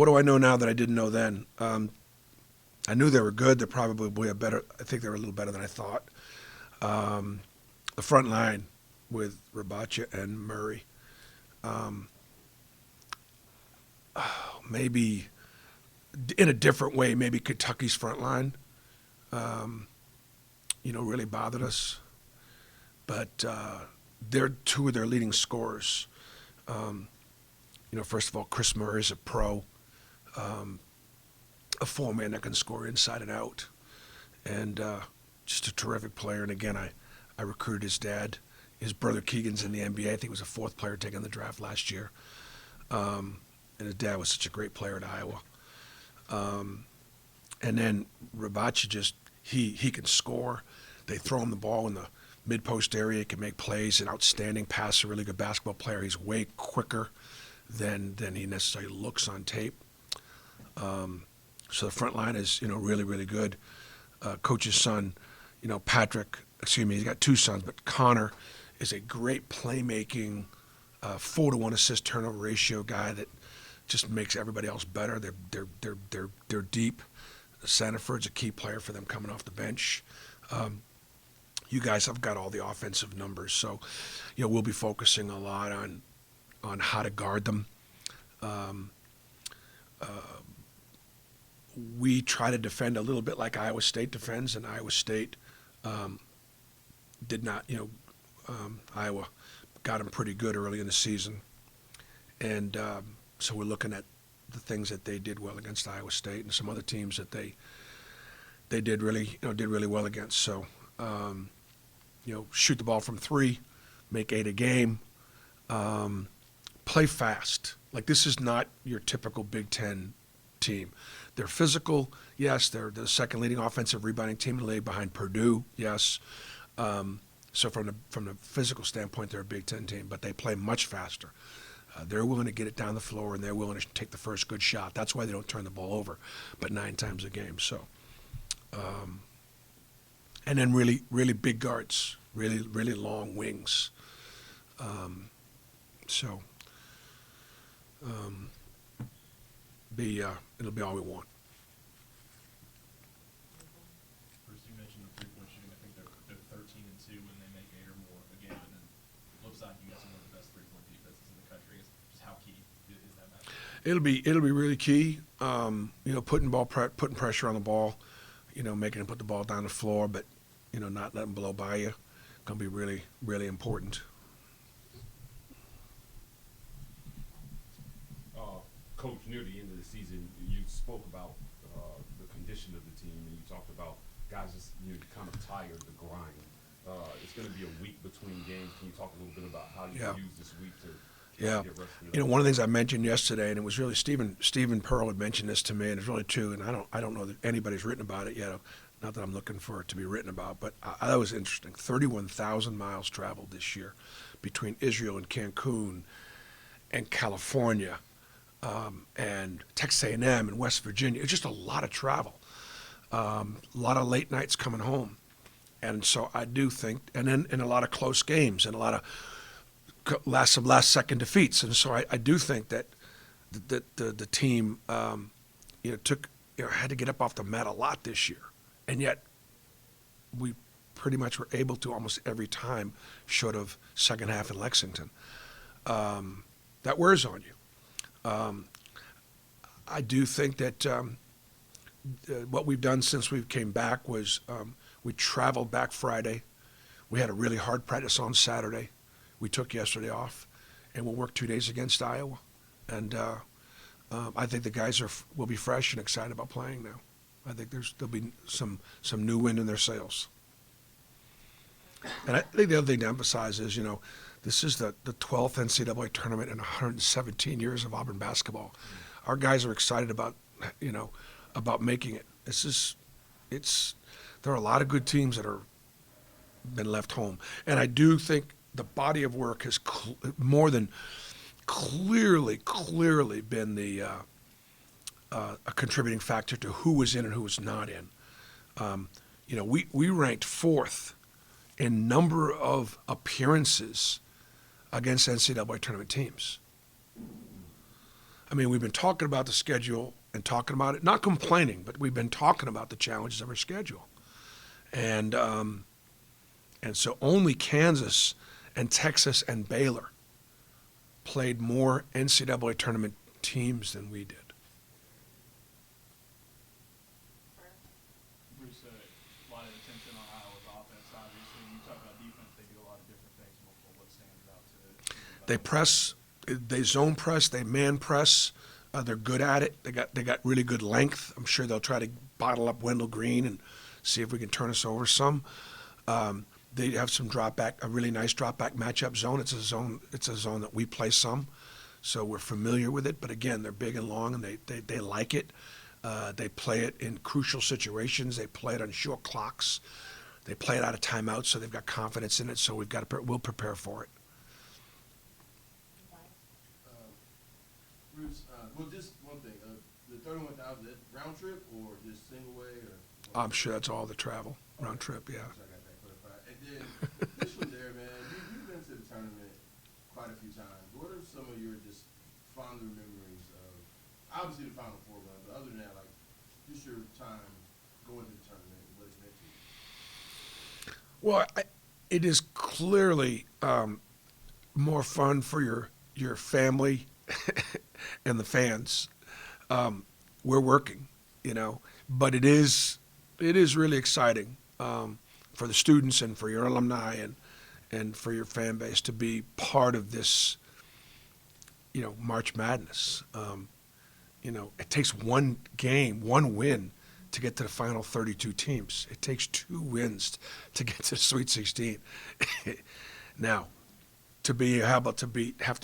what do I know now that I didn't know then? I knew they were good. They're probably a better. I think they were a little better than I thought. The front line with Rabacha and Murray. Maybe in a different way, maybe Kentucky's front line, really bothered us. But they're two of their leading scorers. First of all, Chris Murray is a pro, a four-man that can score inside and out, and just a terrific player. And again, I recruited his dad. His brother Keegan's in the NBA. I think he was a fourth player taken in the draft last year. And his dad was such a great player at Iowa. And then Rabacha he can score. They throw him the ball in the mid-post area. He can make plays, an outstanding passer, really good basketball player. He's way quicker than he necessarily looks on tape. So the front line is, really, really good. Coach's son, Patrick, he's got two sons, but Connor is a great playmaking, 4-to-1 assist turnover ratio guy that just makes everybody else better. They're deep. Sanford's a key player for them coming off the bench. You guys have got all the offensive numbers, so we'll be focusing a lot on how to guard them. We try to defend a little bit like Iowa State defends, and Iowa State did not. Iowa got them pretty good early in the season, and so we're looking at the things that they did well against Iowa State and some other teams that they did really well against. So. Shoot the ball from three, make 8 a game, play fast. Like, this is not your typical Big Ten team. They're physical, yes. They're the second leading offensive rebounding team in the league behind Purdue, yes. So from the physical standpoint, they're a Big Ten team, but they play much faster. They're willing to get it down the floor, and they're willing to take the first good shot. That's why they don't turn the ball over, but 9 times a game. So. And then really, really big guards, really, really long wings. It'll be all we want. Bruce, you mentioned the three-point shooting. I think they're 13-2 when they make 8 or more a game. And then flip side, you guys are one of the best three-point defenses in the country. Just how key is that match? It'll be really key. Putting pressure on the ball. Making them put the ball down the floor, but, not letting them blow by you. Going to be really, really important. Coach, near the end of the season, you spoke about the condition of the team, and you talked about guys just kind of tired, the grind. It's going to be a week between games. Can you talk a little bit about how you use this week to Yeah, one of the things I mentioned yesterday, and it was really Stephen Pearl had mentioned this to me, and it's really true. And I don't know that anybody's written about it yet. Not that I'm looking for it to be written about, but that was interesting. 31,000 miles traveled this year between Israel and Cancun, and California, and Texas A&M and West Virginia. It's just a lot of travel, a lot of late nights coming home, and so I do think, and then in a lot of close games and a lot of some last second defeats, and so I do think that the team had to get up off the mat a lot this year, and yet we pretty much were able to almost every time, short of second half in Lexington. That wears on you. I do think that what we've done since we came back was we traveled back Friday. We had a really hard practice on Saturday. We took yesterday off, and we'll work 2 days against Iowa. And I think the guys will be fresh and excited about playing now. I think there'll be some new wind in their sails. And I think the other thing to emphasize is, this is the 12th NCAA tournament in 117 years of Auburn basketball. Our guys are excited about making it. There are a lot of good teams that are been left home, and I do think the body of work has more than clearly been a contributing factor to who was in and who was not in. We ranked 4th in number of appearances against NCAA tournament teams. I mean, we've been talking about the schedule and talking about it, not complaining, but we've been talking about the challenges of our schedule. And so only Kansas and Texas and Baylor played more NCAA tournament teams than we did. Bruce, a lot of attention on Iowa's offense, obviously. When you talk about defense, they do a lot of different things. What stands out to you? They press, they zone press, they man press. They're good at it. They got really good length. I'm sure they'll try to bottle up Wendell Green and see if we can turn us over some. They have some drop back, a really nice drop back matchup zone. It's a zone that we play some, so we're familiar with it. But again, they're big and long, and they like it. They play it in crucial situations. They play it on short clocks. They play it out of timeouts, so they've got confidence in it. So we'll prepare for it. Bruce, well, just one thing. The 31,000, round trip or just single way? I'm sure that's all the travel, round trip, yeah. So I got that clarified. And then, this one there, man, you've been to the tournament quite a few times. What are some of your just fonder memories of, obviously the Final Four run, but other than that, like, just your time going to the tournament and what it's meant to you? Well, it is clearly more fun for your family and the fans. We're working, but it is really exciting for the students and for your alumni and for your fan base to be part of this, March Madness. It takes one game, one win to get to the final 32 teams. It takes 2 wins to get to the Sweet 16. Now, have to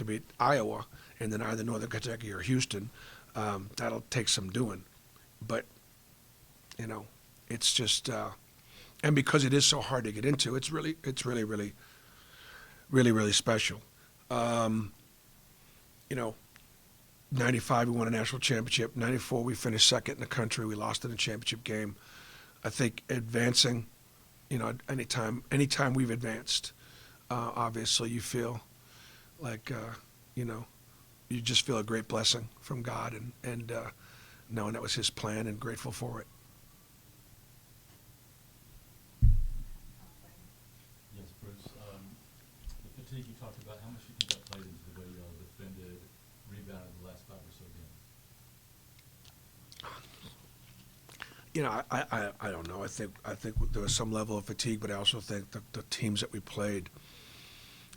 beat Iowa and then either Northern Kentucky or Houston, that'll take some doing. But, it's just, and because it is so hard to get into, it's really special. 95, we won a national championship. 94, we finished second in the country. We lost in the championship game. I think advancing, anytime we've advanced, obviously you feel like, you just feel a great blessing from God and knowing that was His plan and grateful for it. Yes, Bruce. The fatigue you talked about, how much do you think that played into the way you all defended, rebounded the last 5 or so games? I don't know. I think there was some level of fatigue, but I also think the teams that we played,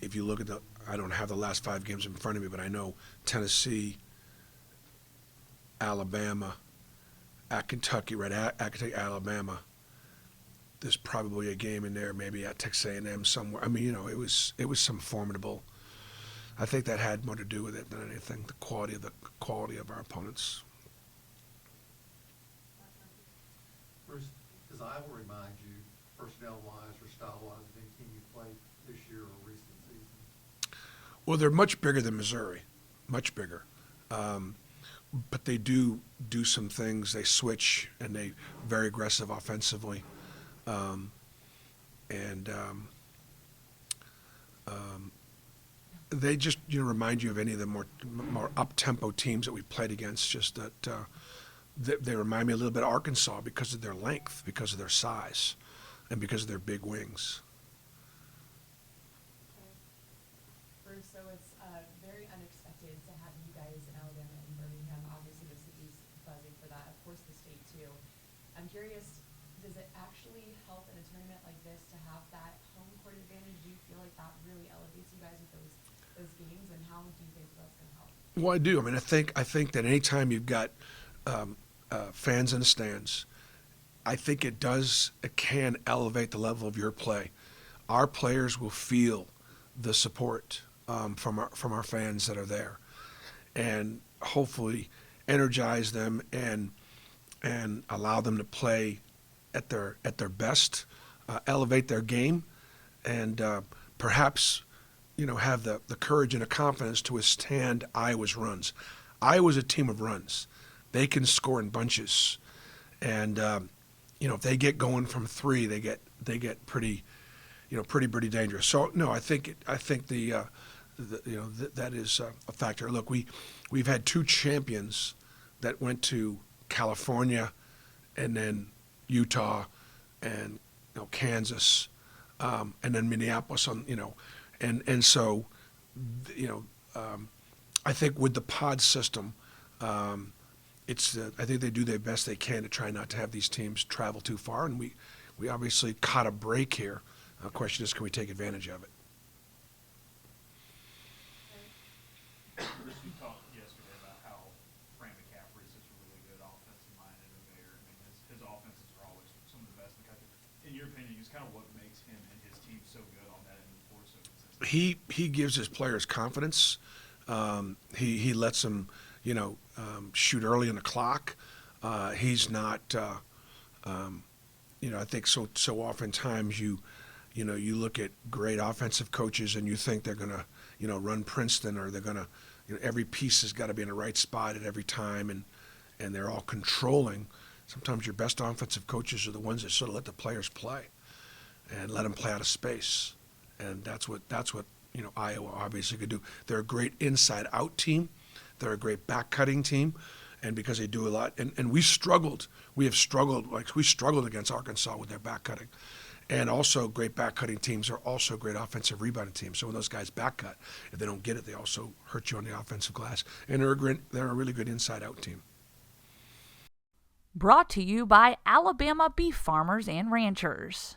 if you look at I don't have the last 5 games in front of me, but I know Tennessee, Alabama, at Kentucky, right at Kentucky, Alabama. There's probably a game in there, maybe at Texas A&M somewhere. I mean, it was some formidable. I think that had more to do with it than anything. The quality of our opponents. Bruce, does Iowa remind you, personnel-wise or style-wise, of any team you played this year or recent seasons? Well, they're much bigger than Missouri, much bigger. But they do some things. They switch, and they very aggressive offensively. They just remind you of any of the more up-tempo teams that we played against. Just that they remind me a little bit of Arkansas because of their length, because of their size, and because of their big wings. Bruce, so it's very unexpected to have you guys in Alabama and Birmingham. Obviously, the city's buzzing for that. Of course, the state too. I'm curious, does it actually help in a tournament like this to have that home court advantage? Do you feel like that really elevates you guys with those games, and how do you think that's going to help? Well, I do. I mean, I think that anytime you've got fans in the stands, I think it can elevate the level of your play. Our players will feel the support from our fans that are there, and hopefully energize them and allow them to play at their best, elevate their game, and perhaps have the courage and the confidence to withstand Iowa's runs. Iowa's a team of runs. They can score in bunches, and if they get going from 3, they get pretty dangerous. So no, I think the that is a factor. Look, we've had 2 champions that went to California, and then Utah, and Kansas, and then Minneapolis. And so, I think with the pod system, I think they do their best they can to try not to have these teams travel too far, and we obviously caught a break here. The question is, can we take advantage of it? Bruce, you talked yesterday about how Fran McCaffrey is such a really good offensive-minded innovator. I mean, his offenses are always some of the best in the country. In your opinion, is kind of what makes him and his team so good on that end of the floor, so consistent? He gives his players confidence. He lets them, shoot early in the clock. He's not, I think so oftentimes you look at great offensive coaches and you think they're going to, run Princeton, or they're going to, every piece has got to be in the right spot at every time, and they're all controlling. Sometimes your best offensive coaches are the ones that sort of let the players play and let them play out of space. And that's what Iowa obviously could do. They're a great inside-out team. They're a great back-cutting team, and because they do a lot. And we struggled. We struggled against Arkansas with their back-cutting. And also, great back-cutting teams are also great offensive rebounding teams. So when those guys back-cut, if they don't get it, they also hurt you on the offensive glass. And they're a really good inside-out team. Brought to you by Alabama Beef Farmers and Ranchers.